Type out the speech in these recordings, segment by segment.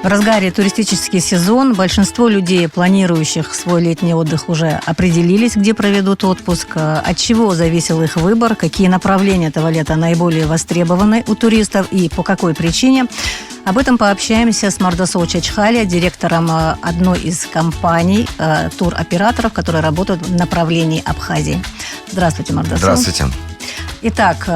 В разгаре туристический сезон. Большинство людей, планирующих свой летний отдых, уже определились, где проведут отпуск. От чего зависел их выбор, какие направления этого лета наиболее востребованы у туристов и по какой причине. Об этом пообщаемся с Мардасол Чачхали, директором одной из компаний, туроператоров, которые работают в направлении Абхазии. Здравствуйте, Мардасол. Здравствуйте. Итак,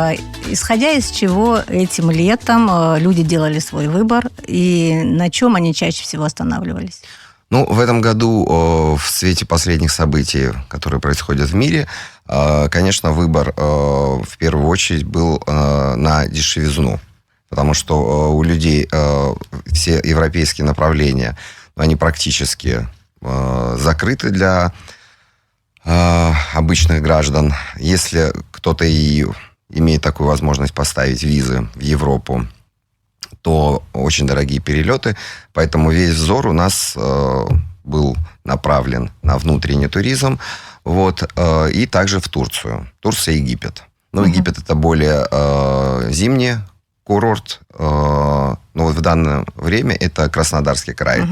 исходя из чего этим летом люди делали свой выбор и на чем они чаще всего останавливались? Ну, в этом году, в свете последних событий, которые происходят в мире, конечно, выбор в первую очередь был на дешевизну. Потому что у людей все европейские направления, они практически закрыты для обычных граждан. Если кто-то и имеет такую возможность поставить визы в Европу, то очень дорогие перелеты. Поэтому весь взор у нас был направлен на внутренний туризм. И также в Турцию. Турция и Египет. Египет это более зимний курорт, в данное время это Краснодарский край.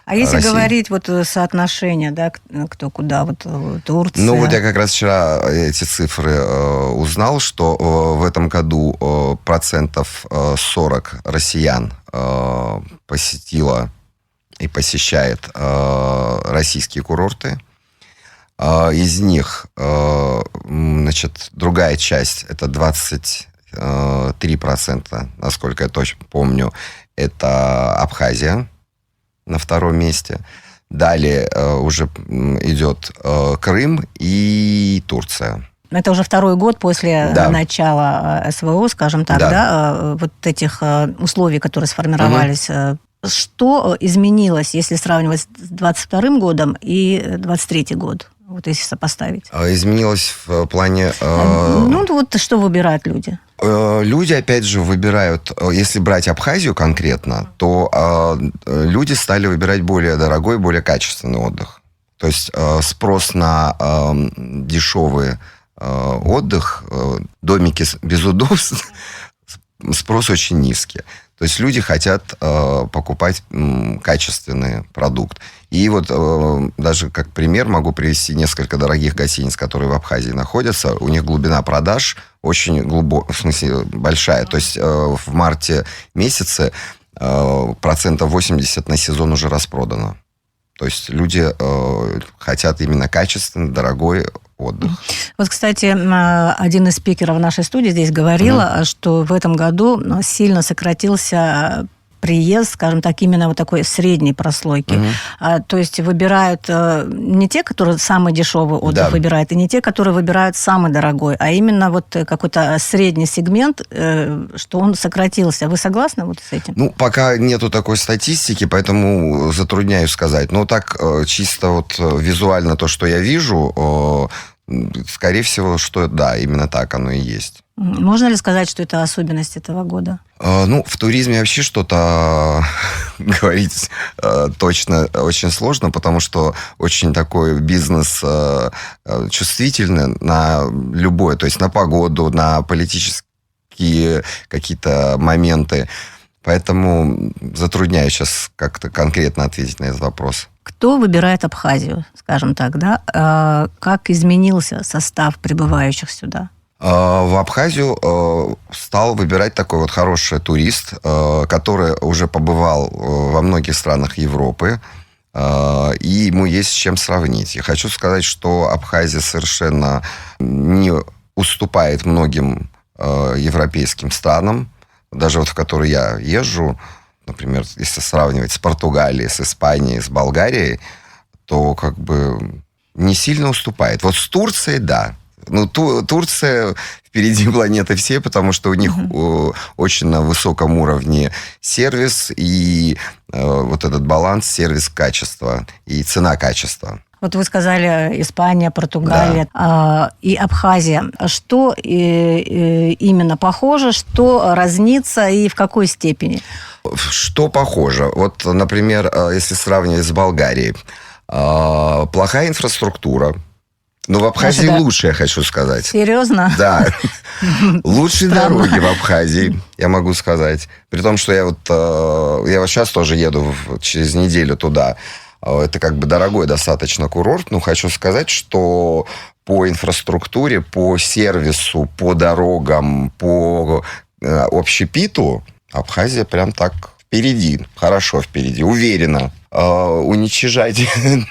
А если России. Говорить соотношение, да, кто куда, Турция? Я как раз вчера эти цифры узнал, что в этом году процентов 40 россиян посетило и посещает российские курорты. Из них, другая часть, это 23%, насколько я точно помню, это Абхазия на втором месте. Далее уже идет Крым и Турция. Это уже второй год после начала СВО, скажем так, этих условий, которые сформировались. Что изменилось, если сравнивать с 2022 годом и 2023 год? Если сопоставить. Изменилось в плане... что выбирают люди? Люди, опять же, выбирают... Если брать Абхазию конкретно, то люди стали выбирать более дорогой, более качественный отдых. То есть спрос на дешевый отдых, домики без удобств, спрос очень низкий. То есть люди хотят покупать качественный продукт. И даже как пример могу привести несколько дорогих гостиниц, которые в Абхазии находятся. У них глубина продаж очень большая. То есть в марте месяце 80% на сезон уже распродано. То есть люди хотят именно качественный, дорогой отдых. Кстати, один из спикеров нашей студии здесь говорил, что в этом году сильно сократился приезд, скажем так, именно такой средней прослойки. То есть выбирают не те, которые самый дешевый отдых выбирают, и не те, которые выбирают самый дорогой, а именно какой-то средний сегмент, что он сократился. Вы согласны с этим? Пока нету такой статистики, поэтому затрудняюсь сказать. Но так чисто визуально то, что я вижу, скорее всего, что именно так оно и есть. Можно ли сказать, что это особенность этого года? В туризме вообще что-то говорить точно очень сложно, потому что очень такой бизнес чувствительный на любое, то есть на погоду, на политические какие-то моменты. Поэтому затрудняюсь сейчас как-то конкретно ответить на этот вопрос. Кто выбирает Абхазию, скажем так, да? Как изменился состав прибывающих сюда? В Абхазию стал выбирать такой хороший турист, который уже побывал во многих странах Европы, и ему есть с чем сравнить. Я хочу сказать, что Абхазия совершенно не уступает многим европейским странам, даже в которые я езжу. Например, если сравнивать с Португалией, с Испанией, с Болгарией, то не сильно уступает. С Турцией, да. Турция впереди планеты всей, потому что у них очень на высоком уровне сервис и этот баланс сервис-качество и цена-качество. Вы сказали Испания, Португалия и Абхазия. Что именно похоже, что разнится и в какой степени? Что похоже? Например, если сравнивать с Болгарией. Плохая инфраструктура. Ну, в Абхазии Наши, да. лучше, я хочу сказать. Серьезно? Да. Лучшие Странно. дороги в Абхазии, я могу сказать. При том, что я вот сейчас тоже еду через неделю туда. Это как бы дорогой достаточно курорт. Но хочу сказать, что по инфраструктуре, по сервису, по дорогам, по общепиту Абхазия прям так впереди, хорошо впереди, уверенно. Уничижать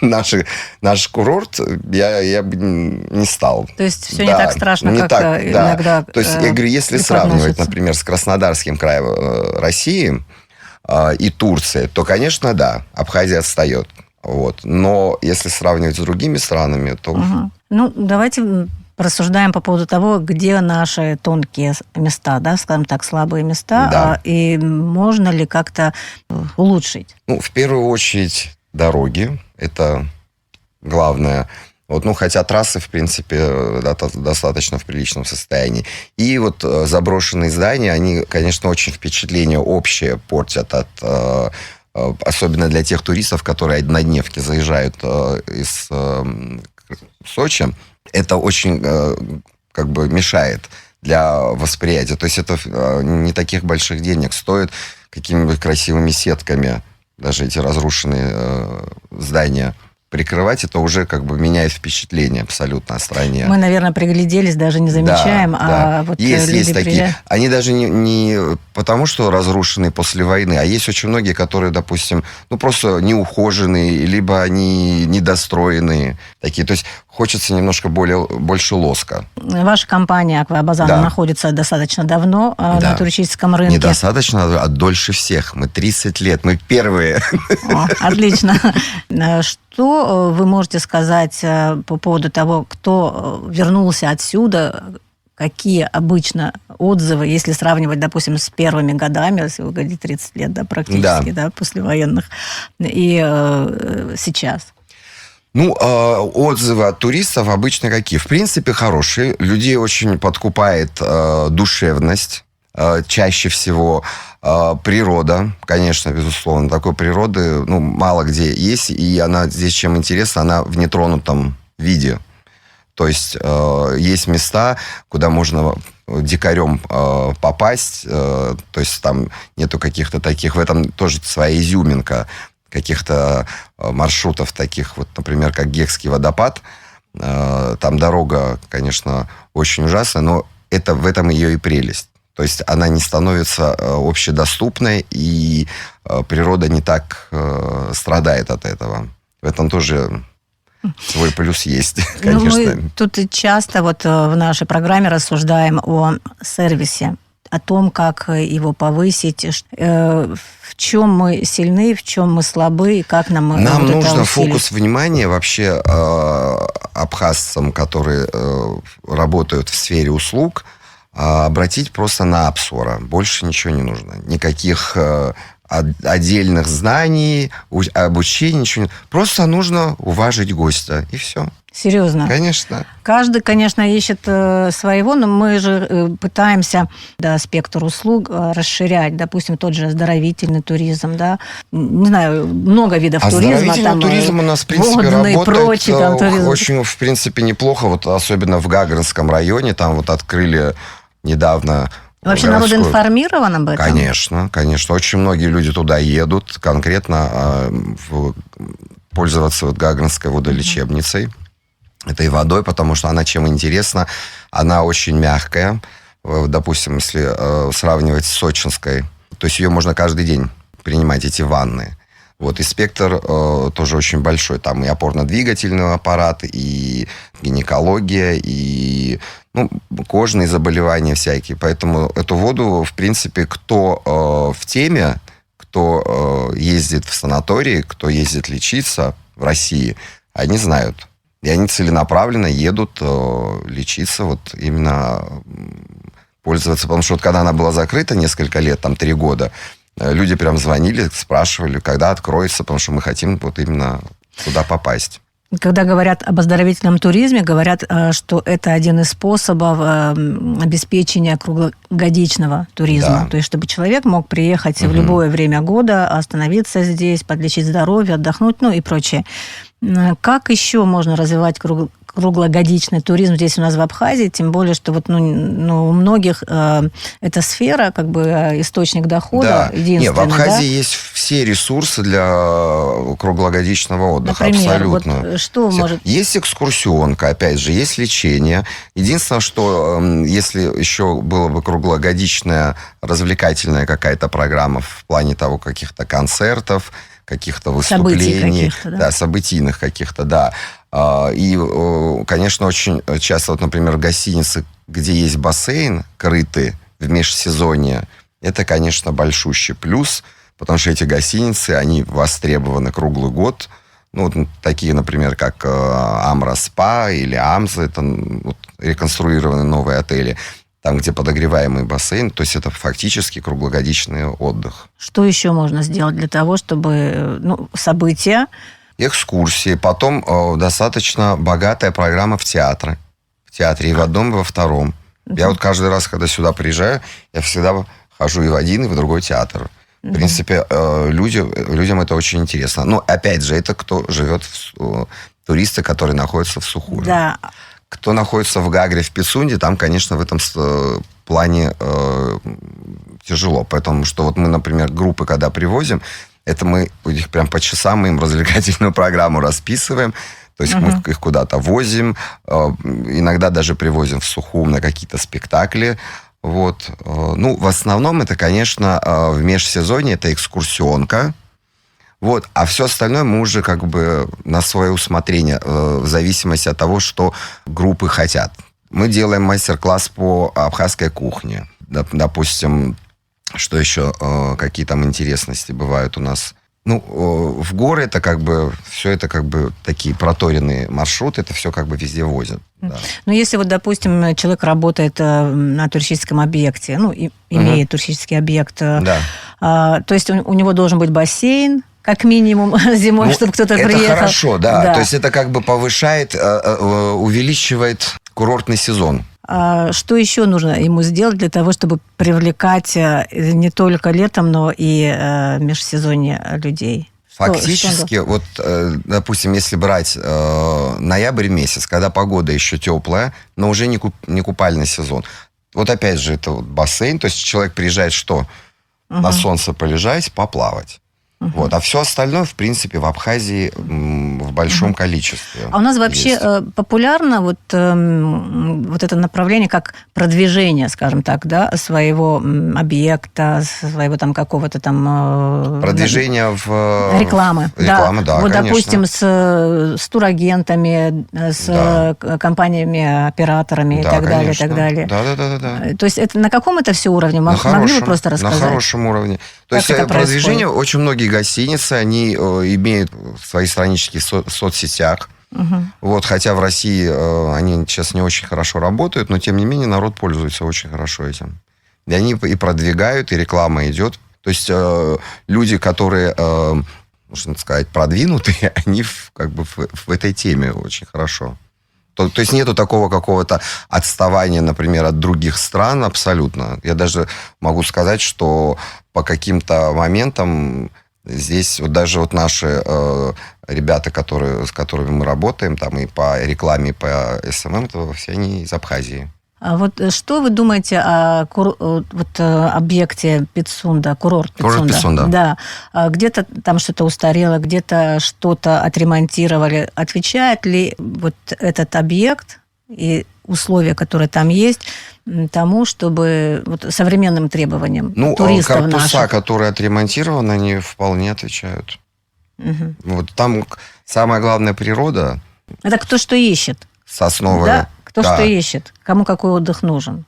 наш курорт я бы не стал. То есть все не так страшно, не как так, иногда. То есть, я говорю, если сравнивать, например, с Краснодарским краем России и Турцией, то, конечно, да, Абхазия отстает. Вот. Но если сравнивать с другими странами, то... Угу. Ну, давайте рассуждаем по поводу того, где наши тонкие места, да, скажем так, слабые места, Да. И можно ли как-то улучшить? Ну, в первую очередь, дороги. Это главное. Вот, ну, хотя трассы, в принципе, достаточно в приличном состоянии. И вот заброшенные здания, они, конечно, очень впечатление общее портят особенно для тех туристов, которые однодневки заезжают из Сочи. Это очень как бы мешает для восприятия. То есть это не таких больших денег стоит какими-нибудь красивыми сетками даже эти разрушенные здания прикрывать, это уже как бы меняет впечатление абсолютно о стране. Мы, наверное, пригляделись, даже не замечаем, да. Вот есть такие. Они даже не потому, что разрушены после войны, а есть очень многие, которые, допустим, ну просто неухоженные, либо они недостроенные такие. То есть хочется немножко больше лоска. Ваша компания «Аквабазар» находится достаточно давно на туристическом рынке. Недостаточно, а дольше всех. Мы 30 лет, мы первые. Отлично. Что вы можете сказать по поводу того, кто вернулся отсюда, какие обычно отзывы, если сравнивать, допустим, с первыми годами, если вы говорите 30 лет, да, практически, да, послевоенных, и сейчас? Ну, отзывы от туристов обычно какие? В принципе, хорошие. Людей очень подкупает душевность. Чаще всего природа, конечно, безусловно. Такой природы, ну, мало где есть. И она здесь, чем интересна, она в нетронутом виде. То есть есть места, куда можно дикарем попасть. То есть там нету каких-то таких... В этом тоже своя изюминка. Каких-то маршрутов таких, вот, например, как Гекский водопад. Там дорога, конечно, очень ужасная, но в этом ее и прелесть. То есть она не становится общедоступной, и природа не так страдает от этого. В этом тоже свой плюс есть, конечно. Ну, мы тут часто вот в нашей программе рассуждаем о сервисе, о том, как его повысить, в чем мы сильны, в чем мы слабы, и как нам нужно усилить. Фокус внимания вообще абхазцам, которые работают в сфере услуг, обратить просто на Апсора. Больше ничего не нужно. Никаких отдельных знаний, обучения, ничего не... Просто нужно уважить гостя, и все. Серьезно? Конечно. Каждый, конечно, ищет своего, но мы же пытаемся спектр услуг расширять. Допустим, тот же оздоровительный туризм, да. Не знаю, много видов туризма. Оздоровительный туризм у нас, в принципе, водный, работает прочий, там, туризм. Очень, в принципе, неплохо. Вот особенно в Гагринском районе. Там вот открыли недавно... Вообще народ информирован об этом? Конечно, конечно. Очень многие люди туда едут, конкретно пользоваться вот Гагринской водолечебницей. Этой водой, потому что она чем интересна, она очень мягкая. Допустим, если сравнивать с сочинской, то есть ее можно каждый день принимать, эти ванны. Вот, и спектр тоже очень большой. Там и опорно-двигательный аппарат, и гинекология, и кожные заболевания всякие. Поэтому эту воду, в принципе, кто в теме, кто ездит в санатории, кто ездит лечиться в России, они знают. И они целенаправленно едут лечиться, вот именно пользоваться. Потому что вот когда она была закрыта несколько лет, там 3 года, люди прям звонили, спрашивали, когда откроется, потому что мы хотим вот именно туда попасть. Когда говорят об оздоровительном туризме, говорят, что это один из способов обеспечения круглогодичного туризма. Да. То есть, чтобы человек мог приехать в любое время года, остановиться здесь, подлечить здоровье, отдохнуть, и прочее. Как еще можно развивать круглогодичный туризм здесь у нас в Абхазии, тем более, что вот, у многих эта сфера, как бы источник дохода единственный. Нет, в Абхазии есть все ресурсы для круглогодичного отдыха. Например, абсолютно. Вот что может... Есть экскурсионка, опять же, есть лечение. Единственное, что если еще была бы круглогодичная развлекательная какая-то программа в плане того, каких-то концертов, каких-то выступлений, событийных каких-то, да. И, конечно, очень часто, вот, например, гостиницы, где есть бассейн, крытый в межсезонье, это, конечно, большущий плюс, потому что эти гостиницы, они востребованы круглый год. Ну, вот такие, например, как Амра Спа или Амза, это вот, реконструированные новые отели, там, где подогреваемый бассейн, то есть это фактически круглогодичный отдых. Что еще можно сделать для того, чтобы события... Экскурсии. Потом достаточно богатая программа в театре. В театре и в одном, и во втором. Я вот каждый раз, когда сюда приезжаю, я всегда хожу и в один, и в другой театр. В принципе, людям это очень интересно. Но, опять же, это кто живет, туристы, которые находятся в Сухуме. Да. Кто находится в Гагре, в Пицунде, там, конечно, в этом плане тяжело. Потому что вот мы, например, группы, когда привозим, это мы их прям по часам, мы им развлекательную программу расписываем. То есть мы их куда-то возим. Иногда даже привозим в Сухум на какие-то спектакли. Вот. Ну, в основном это, конечно, в межсезонье это экскурсионка. Вот. А все остальное мы уже как бы на свое усмотрение, в зависимости от того, что группы хотят. Мы делаем мастер-класс по абхазской кухне. Допустим, что еще, какие там интересности бывают у нас. Ну, в горы это как бы, все это как бы такие проторенные маршруты, это все как бы везде возят. Да. Ну, если вот, допустим, человек работает на туристическом объекте, имеет туристический объект, то есть у него должен быть бассейн, как минимум, зимой, чтобы кто-то приехал. Это хорошо, да. То есть это как бы повышает, увеличивает курортный сезон. Что еще нужно ему сделать для того, чтобы привлекать не только летом, но и межсезонье людей? Фактически, вот, допустим, если брать ноябрь месяц, когда погода еще теплая, но уже не купальный сезон. Вот опять же, это вот бассейн, то есть человек приезжает что? На солнце полежать, поплавать. Вот. А все остальное, в принципе, в Абхазии в большом количестве. А у нас вообще есть. Популярно вот это направление как продвижение, скажем так, да, своего объекта, своего там какого-то там... Продвижение в... Рекламы, да, вот, конечно. допустим, с турагентами, с компаниями, операторами и так далее, и так далее. Да. То есть это, на каком это все уровне? Могли бы просто рассказать? На хорошем уровне. То есть продвижение, очень многие гостиницы, они имеют свои странички в соцсетях. Вот, хотя в России они сейчас не очень хорошо работают, но тем не менее народ пользуется очень хорошо этим. И они и продвигают, и реклама идет. То есть люди, которые, можно сказать, продвинутые, они как бы в этой теме очень хорошо. То есть нету такого какого-то отставания, например, от других стран абсолютно. Я даже могу сказать, что по каким-то моментам здесь вот даже вот наши ребята, с которыми мы работаем, там и по рекламе, и по СММ, это все они из Абхазии. А вот что вы думаете о объекте Пицунда, курорт Пицунда? Курорт Пицунда. Да. Где-то там что-то устарело, где-то что-то отремонтировали. Отвечает ли вот этот объект и условия, которые там есть, тому, чтобы современным требованиям туристов корпуса, наших? которые отремонтированы, они вполне отвечают. Вот там самая главная природа. Это кто что ищет. Сосновая. Да? Кто что ищет, кому какой отдых нужен.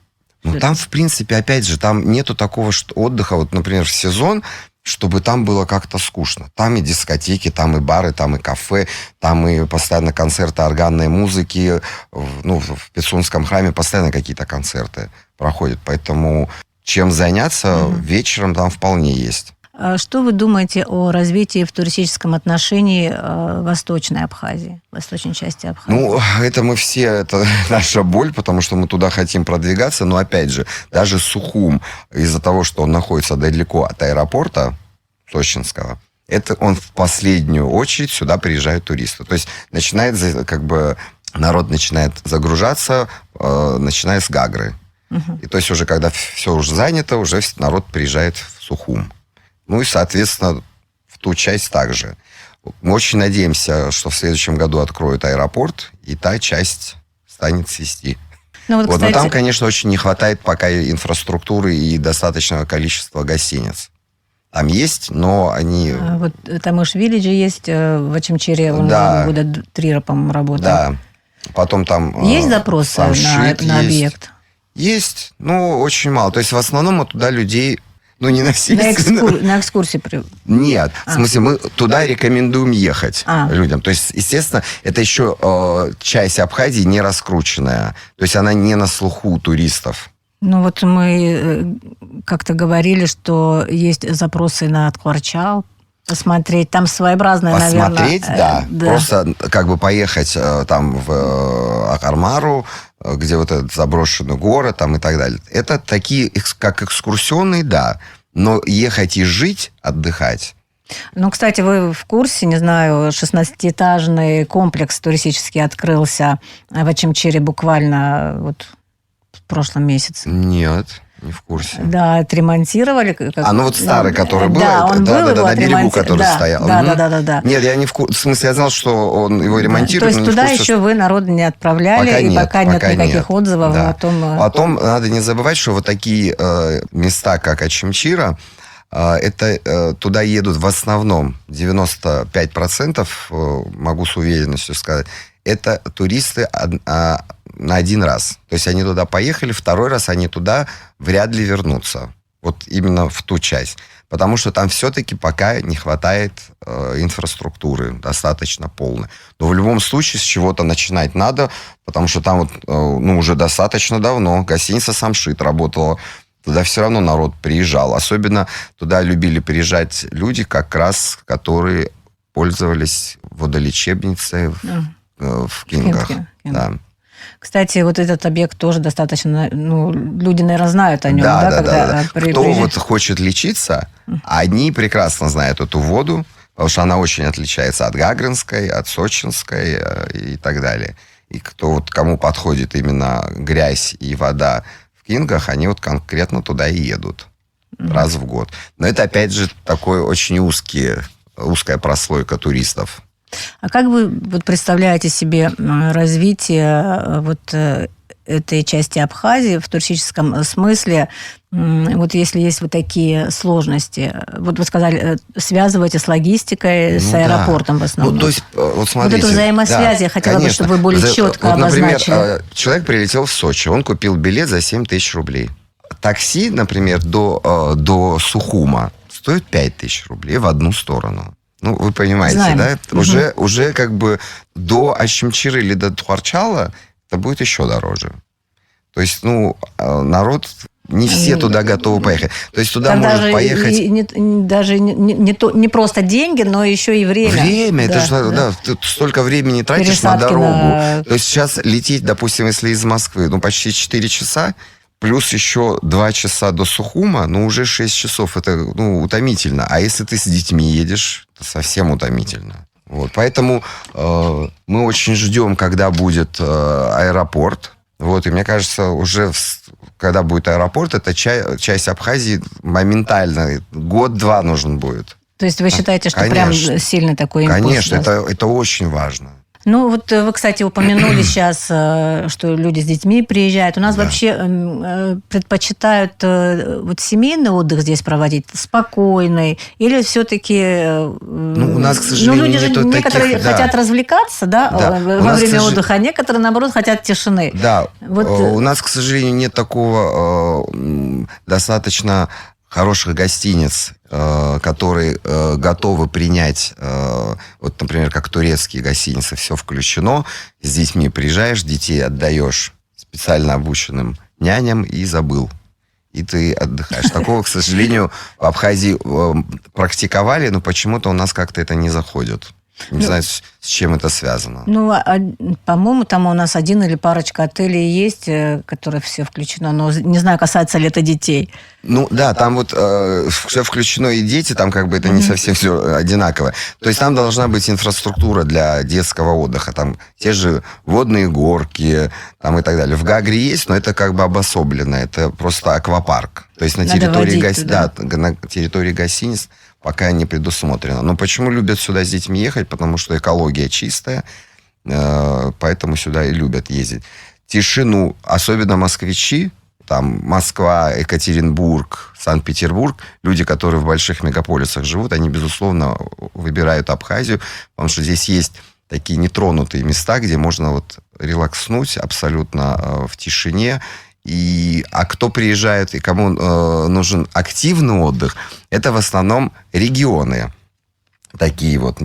Там, в принципе, опять же, там нету такого отдыха, вот, например, в сезон, чтобы там было как-то скучно. Там и дискотеки, там и бары, там и кафе, там и постоянно концерты органной музыки. В Пицунском храме постоянно какие-то концерты проходят. Поэтому чем заняться вечером там вполне есть. Что вы думаете о развитии в туристическом отношении Восточной Абхазии, восточной части Абхазии? Это наша боль, потому что мы туда хотим продвигаться. Но, опять же, даже Сухум, из-за того, что он находится далеко от аэропорта Сочинского, он в последнюю очередь сюда приезжают туристы. То есть начинает как бы народ начинает загружаться, начиная с Гагры. И то есть уже когда все уже занято, уже народ приезжает в Сухум. Ну и, соответственно, в ту часть также. Мы очень надеемся, что в следующем году откроют аэропорт, и та часть станет свести. Ну, вот, кстати... Но там, конечно, очень не хватает пока инфраструктуры и достаточного количества гостиниц. Там есть, но они... Вот Тамыш Виллидж есть в Очимчире, он года 3, по-моему, работает. Да. Потом там... Есть запросы на объект? Есть, но очень мало. То есть, в основном мы туда людей... Ну, не насильственно. На экскурсии? Нет, в смысле, мы туда рекомендуем ехать людям. То есть, естественно, это еще часть Абхазии не раскрученная. То есть, она не на слуху у туристов. Ну, вот мы как-то говорили, что есть запросы на Аткварчал, посмотреть. Там своеобразная, посмотреть, наверное... да. Просто как бы поехать там в Акармару, где вот этот заброшенный город там и так далее. Это такие, как экскурсионные, да. Но ехать и жить, отдыхать. Ну, кстати, вы в курсе, не знаю, 16-этажный комплекс туристический открылся в Очимчире буквально вот в прошлом месяце? Нет. Не в курсе. Да, отремонтировали. Ну вот старый, который был. Да, он был, его на берегу, который стоял. Да. Нет, я не в курсе. В смысле, я знал, что он его ремонтирует. То есть туда еще вы народ не отправляли, пока нет никаких отзывов. Да. Потом надо не забывать, что вот такие места, как Очимчира, это туда едут в основном 95%, могу с уверенностью сказать, это туристы на один раз. То есть они туда поехали, второй раз они туда вряд ли вернутся. Вот именно в ту часть. Потому что там все-таки пока не хватает инфраструктуры достаточно полной. Но в любом случае с чего-то начинать надо, потому что там вот, уже достаточно давно гостиница «Самшит» работала. Туда все равно народ приезжал. Особенно туда любили приезжать люди, как раз, которые пользовались водолечебницей в Кингах. Да. Кстати, вот этот объект тоже достаточно... люди, наверное, знают о нем, да. Кто вот хочет лечиться, они прекрасно знают эту воду, потому что она очень отличается от Гагринской, от Сочинской и так далее. И кому подходит именно грязь и вода в Кингах, они вот конкретно туда и едут раз в год. Но это, опять же, такой очень узкая прослойка туристов. А как вы представляете себе развитие этой части Абхазии в туристическом смысле, вот если есть вот такие сложности? Вот вы сказали, связываете с логистикой, с аэропортом в основном. То есть, вот смотрите. Вот эту взаимосвязь я хотела бы, чтобы вы более четко обозначили. Например, человек прилетел в Сочи, он купил билет за 7 тысяч рублей. Такси, например, до Сухума стоит 5 тысяч рублей в одну сторону. Вы понимаете, знаем. Да? Уже как бы до Очимчира или до Тхуарчала это будет еще дороже. То есть, народ... Не все туда готовы поехать. То есть туда может поехать... Даже не просто деньги, но еще и время. Время. Это же, ты столько времени тратишь пересадки на дорогу. То есть сейчас лететь, допустим, если из Москвы, почти 4 часа, плюс еще 2 часа до Сухума, уже 6 часов. Это, утомительно. А если ты с детьми едешь, это совсем утомительно. Вот. Поэтому мы очень ждем, когда будет аэропорт. Вот. И мне кажется, уже когда будет аэропорт, эта часть Абхазии моментально, 1-2 нужен будет. То есть вы считаете, что прям сильный такой импульс? Конечно, это очень важно. Вот вы, кстати, упомянули сейчас, что люди с детьми приезжают. У нас вообще предпочитают семейный отдых здесь проводить, спокойный, или все-таки... у нас, к сожалению, люди же некоторые хотят развлекаться, во время отдыха, а некоторые, наоборот, хотят тишины. Да, у нас, к сожалению, нет такого достаточно хороших гостиниц, которые готовы принять, например, как турецкие гостиницы, все включено, с детьми приезжаешь, детей отдаешь специально обученным няням и забыл. И ты отдыхаешь. Такого, к сожалению, в Абхазии практиковали, но почему-то у нас как-то это не заходит. Не знаю, с чем это связано. Ну, по-моему, там у нас один или парочка отелей есть, которые все включено, но не знаю, касается ли это детей. Ну, да, там вот все включено и дети, там как бы это не совсем все одинаково. То есть там должна быть инфраструктура для детского отдыха, там те же водные горки там и так далее. В Гагре есть, но это как бы обособленно, это просто аквапарк. То есть на территории гостиниц пока не предусмотрено. Но почему любят сюда с детьми ехать? Потому что экология чистая, поэтому сюда и любят ездить. Тишину, особенно москвичи, там Москва, Екатеринбург, Санкт-Петербург, люди, которые в больших мегаполисах живут, они, безусловно, выбирают Абхазию, потому что здесь есть такие нетронутые места, где можно вот релакснуть абсолютно в тишине. А кто приезжает и кому нужен активный отдых, это в основном регионы такие вот,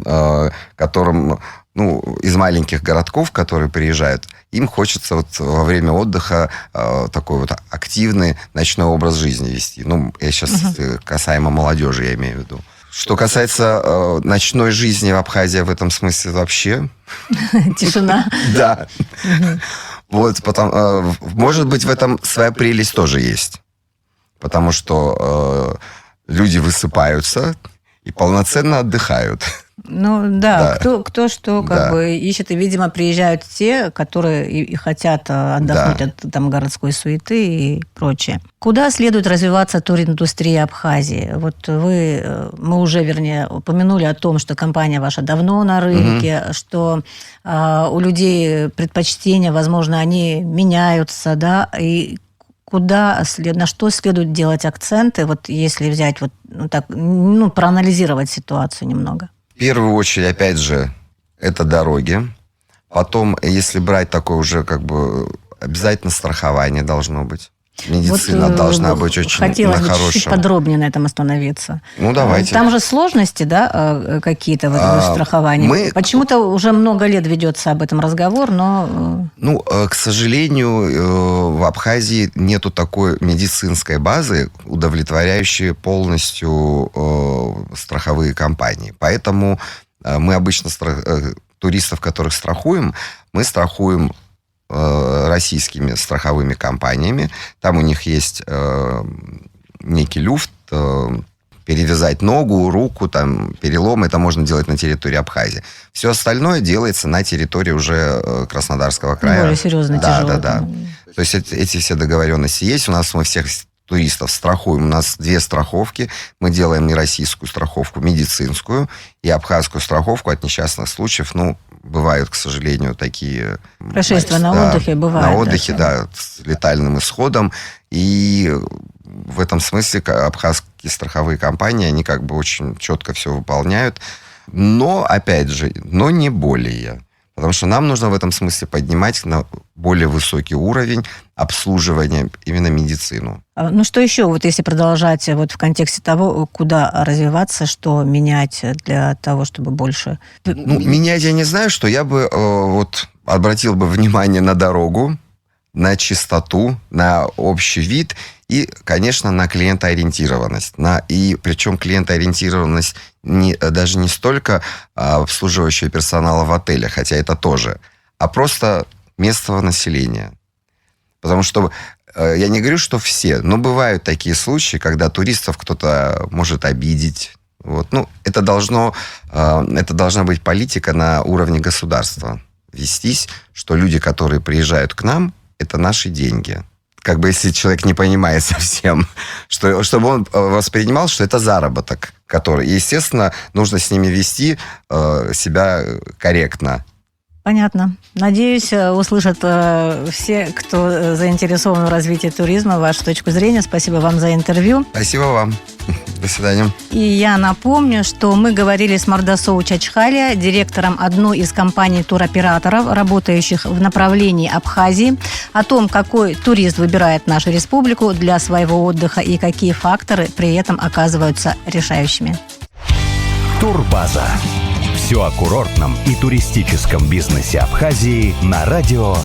которым, ну, из маленьких городков, которые приезжают, им хочется вот во время отдыха такой вот активный ночной образ жизни вести. Ну, я сейчас касаемо молодежи, я имею в виду. Что касается ночной жизни в Абхазии в этом смысле вообще... Тишина. Да. Вот, может быть, в этом своя прелесть тоже есть. Потому что люди высыпаются и полноценно отдыхают. Ну, да. Кто что как бы ищет. И, видимо, приезжают те, которые и хотят отдохнуть от там городской суеты и прочее. Куда следует развиваться туриндустрия Абхазии? Вот мы уже, вернее, упомянули о том, что компания ваша давно на рынке, что у людей предпочтения, возможно, они меняются, да, и на что следует делать акценты, вот если взять вот так, проанализировать ситуацию немного? В первую очередь, опять же, это дороги. Потом, если брать такое уже как бы обязательно страхование должно быть. Медицина должна быть очень хотелось на хорошем. Чуть подробнее на этом остановиться. Ну, давайте. Там же сложности, да, какие-то в страховании. Почему-то уже много лет ведется об этом разговор, но... Ну, к сожалению, в Абхазии нету такой медицинской базы, удовлетворяющей полностью страховые компании. Поэтому мы обычно туристов, которых страхуем, мы страхуем российскими страховыми компаниями. Там у них есть некий люфт, перевязать ногу, руку, там, перелом. Это можно делать на территории Абхазии. Все остальное делается на территории уже Краснодарского края. Более серьезно, тяжело. Да. То есть эти все договоренности есть. У нас мы всех туристов страхуем. У нас 2 страховки. Мы делаем не российскую страховку, медицинскую и абхазскую страховку от несчастных случаев. Ну, бывают, к сожалению, такие... Происшествия на отдыхе бывают. На отдыхе, да, с летальным исходом. И в этом смысле абхазские страховые компании, они как бы очень четко все выполняют. Но, опять же, не более. Потому что нам нужно в этом смысле поднимать на более высокий уровень обслуживания именно медицину. Ну, что еще, вот если продолжать вот в контексте того, куда развиваться, что менять для того, чтобы больше... Ну, менять я не знаю, что я бы обратил бы внимание на дорогу, на чистоту, на общий вид и, конечно, на клиентоориентированность. И причем клиентоориентированность даже не столько обслуживающего персонала в отеле, хотя это тоже, а просто местного населения. Потому что я не говорю, что все, но бывают такие случаи, когда туристов кто-то может обидеть. Вот. Ну, это должна быть политика на уровне государства. Вестись, что люди, которые приезжают к нам, это наши деньги. Как бы если человек не понимает совсем, чтобы он воспринимал, что это заработок, который, естественно, нужно с ними вести себя корректно. Понятно. Надеюсь, услышат все, кто заинтересован в развитии туризма, вашу точку зрения. Спасибо вам за интервью. Спасибо вам. До свидания. И я напомню, что мы говорили с Мардасоу Чачхалия, директором одной из компаний туроператоров, работающих в направлении Абхазии, о том, какой турист выбирает нашу республику для своего отдыха и какие факторы при этом оказываются решающими. Турбаза. Все о курортном и туристическом бизнесе Абхазии на радио